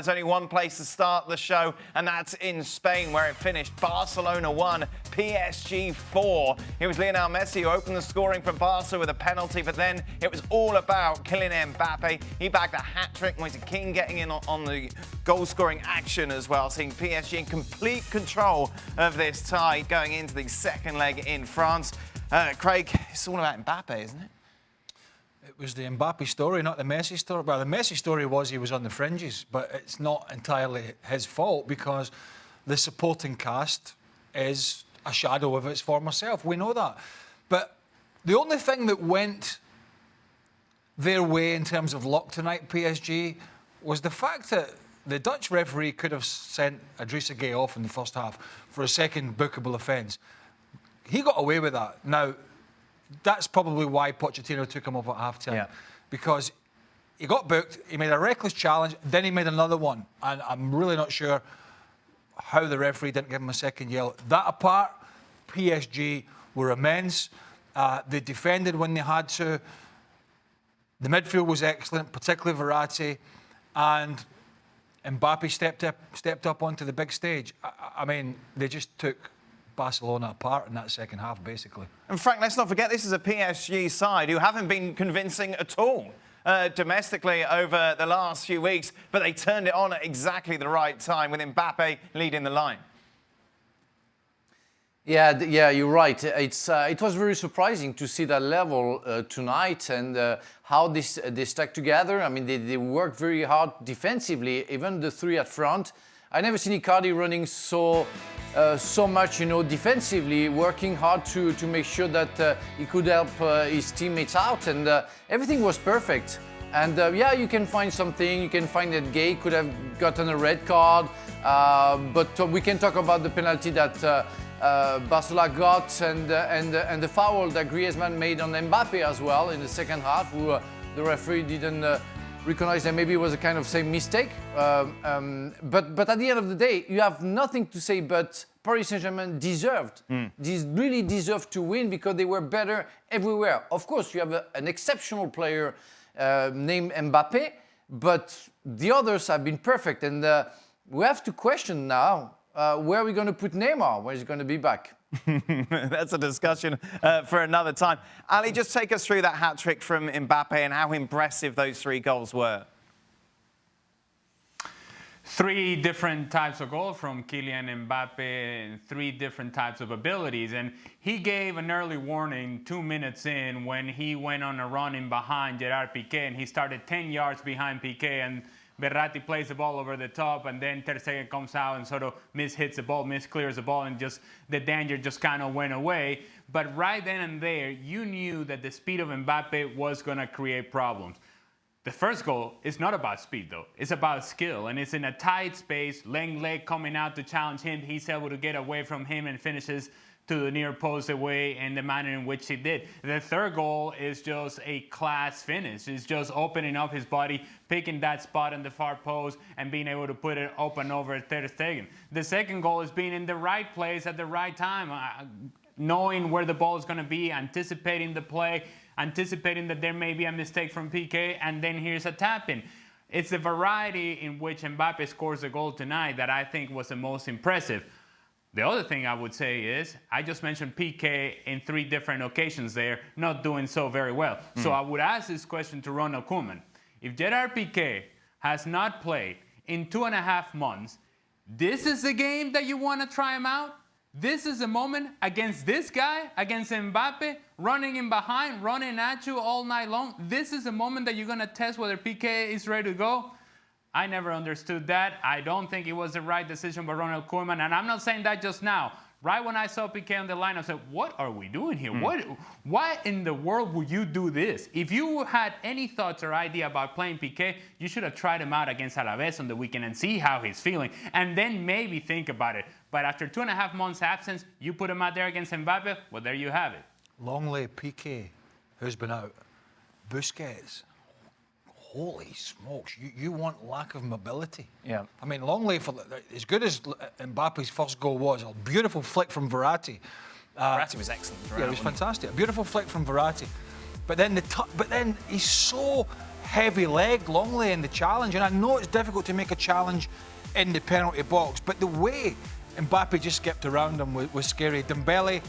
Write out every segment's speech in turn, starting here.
There's only one place to start the show, and that's in Spain, where it finished Barcelona 1, PSG 4. It was Lionel Messi who opened the scoring for Barca with a penalty, but then it was all about Kylian Mbappe. He bagged a hat-trick, Moise Kean getting in on the goal-scoring action as well, seeing PSG in complete control of this tie going into the second leg in France. Craig, it's all about Mbappe, isn't it? It was the Mbappe story, not the Messi story. Well, the Messi story was he was on the fringes, but it's not entirely his fault because the supporting cast is a shadow of its former self. We know that. But the only thing that went their way in terms of luck tonight, PSG, was the fact that the Dutch referee could have sent Idrissa Gueye off in the first half for a second bookable offence. He got away with that. Now, that's probably why Pochettino took him off at half-time. Because he got booked, he made a reckless challenge, then he made another one. And I'm really not sure how the referee didn't give him a second yellow. That apart, PSG were immense. They defended when they had to. The midfield was excellent, particularly Verratti. And Mbappe stepped up onto the big stage. I mean, they just took Barcelona apart in that second half, basically. And Frank, let's not forget this is a PSG side who haven't been convincing at all domestically over the last few weeks, but they turned it on at exactly the right time with Mbappe leading the line. Yeah, you're right. It was very surprising to see that level tonight and how they stuck together. I mean, they worked very hard defensively, even the three at front. I never seen Icardi running so much, defensively, working hard to make sure that he could help his teammates out, and everything was perfect. And you can find something. You can find that Gueye could have gotten a red card, but we can talk about the penalty that Barcelona got and the foul that Griezmann made on Mbappe as well in the second half, who the referee didn't recognize that maybe it was a kind of same mistake. But at the end of the day, you have nothing to say but Paris Saint-Germain deserved. These really deserved to win because they were better everywhere. Of course, you have an exceptional player named Mbappe, but the others have been perfect. And we have to question now, where are we going to put Neymar? When he's going to be back? That's a discussion for another time. Ali, just take us through that hat-trick from Mbappe and how impressive those three goals were. Three different types of goals from Kylian Mbappe and three different types of abilities. And he gave an early warning 2 minutes in when he went on a run in behind Gerard Pique, and he started 10 yards behind Pique, and Verratti plays the ball over the top, and then Ter Stegen comes out and sort of mishits the ball, misclears the ball, and just the danger just kind of went away. But right then and there, you knew that the speed of Mbappe was going to create problems. The first goal is not about speed, though. It's about skill, and it's in a tight space. Lenglet coming out to challenge him. He's able to get away from him and finishes to the near post away in the manner in which he did. The third goal is just a class finish. It's just opening up his body, picking that spot in the far post, and being able to put it open over Ter Stegen. The second goal is being in the right place at the right time, knowing where the ball is going to be, anticipating the play, anticipating that there may be a mistake from Piqué, and then here's a tap-in. It's the variety in which Mbappe scores the goal tonight that I think was the most impressive. The other thing I would say is, I just mentioned Piqué in three different occasions there, not doing so very well. So I would ask this question to Ronald Koeman. If Gerard Piqué has not played in 2.5 months, this is the game that you want to try him out? This is the moment against this guy, against Mbappe, running in behind, running at you all night long? This is the moment that you're going to test whether Piqué is ready to go? I never understood that. I don't think it was the right decision by Ronald Koeman, and I'm not saying that just now. Right when I saw Piqué on the line, I said, what are we doing here? Why in the world would you do this? If you had any thoughts or idea about playing Piqué, you should have tried him out against Alaves on the weekend and see how he's feeling, and then maybe think about it. But after 2.5 months absence, you put him out there against Mbappe, well, there you have it. Longley, Piqué, who's been out? Busquets. Holy smokes, you want lack of mobility. Yeah. I mean, Longley, as good as Mbappe's first goal was, a beautiful flick from Verratti. Verratti was excellent. Yeah, it was fantastic. A beautiful flick from Verratti. But then he's so heavy leg, Longley in the challenge. And I know it's difficult to make a challenge in the penalty box, but the way Mbappe just skipped around him was scary. Dembele,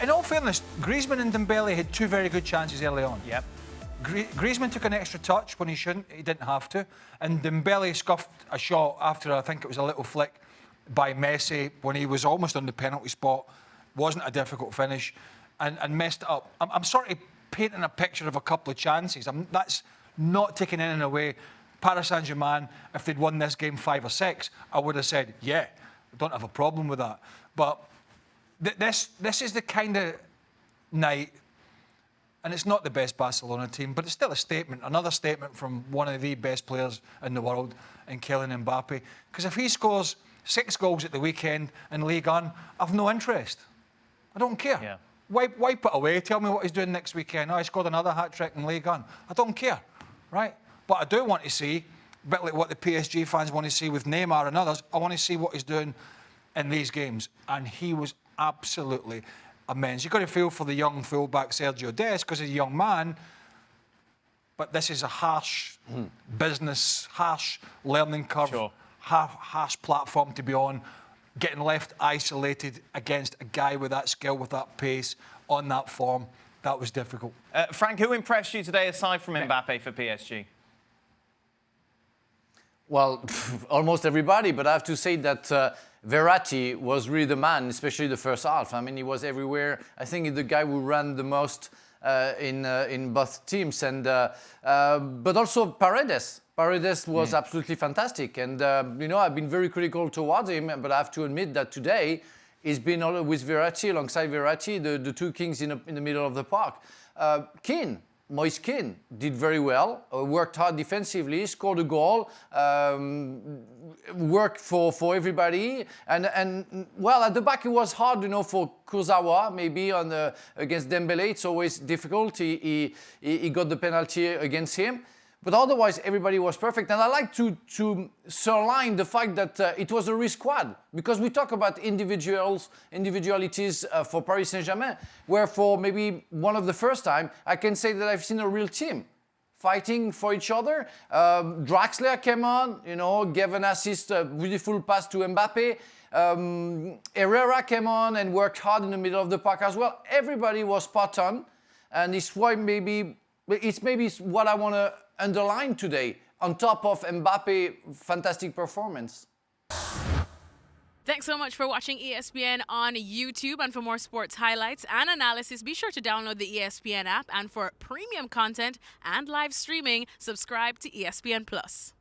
in all fairness, Griezmann and Dembele had two very good chances early on. Yep. Griezmann took an extra touch when he shouldn't. He didn't have to. And Dembele scuffed a shot after, I think it was a little flick by Messi when he was almost on the penalty spot. Wasn't a difficult finish and messed it up. I'm sort of painting a picture of a couple of chances. That's not taking anything away. Paris Saint-Germain, if they'd won this game 5 or 6, I would have said, yeah, I don't have a problem with that. But this is the kind of night, and it's not the best Barcelona team, but it's still a statement, another statement from one of the best players in the world, in Kylian Mbappe. Because if he scores 6 goals at the weekend in Ligue 1, I've no interest. I don't care. Yeah. Wipe it away. Tell me what he's doing next weekend. Oh, he scored another hat-trick in Ligue 1. I don't care, right? But I do want to see, a bit like what the PSG fans want to see with Neymar and others, I want to see what he's doing in these games. And he was absolutely immense. You've got to feel for the young fullback Sergio Dest because he's a young man. But this is a harsh business, harsh learning curve, Sure. harsh platform to be on. Getting left isolated against a guy with that skill, with that pace, on that form, that was difficult. Frank, who impressed you today aside from Mbappe for PSG? Well, almost everybody, but I have to say that Verratti was really the man, especially the first half. I mean, he was everywhere. I think he's the guy who ran the most in both teams, and but also Paredes. Paredes was absolutely fantastic, and I've been very critical towards him, but I have to admit that today he's been with Verratti, alongside Verratti, the two kings in the middle of the park. Kean. Moise did very well, worked hard defensively, scored a goal, worked for everybody. And well, at the back it was hard, for Kurzawa, maybe against Dembele. It's always difficult. He got the penalty against him. But otherwise, everybody was perfect. And I like to surline the fact that it was a real squad. Because we talk about individualities for Paris Saint-Germain, where for maybe one of the first time, I can say that I've seen a real team fighting for each other. Draxler came on, gave an assist, a beautiful pass to Mbappe. Herrera came on and worked hard in the middle of the park as well. Everybody was spot on. And it's maybe what I want to underline today, on top of Mbappe, fantastic performance. Thanks so much for watching ESPN on YouTube. And for more sports highlights and analysis, be sure to download the ESPN app. And for premium content and live streaming, subscribe to ESPN Plus.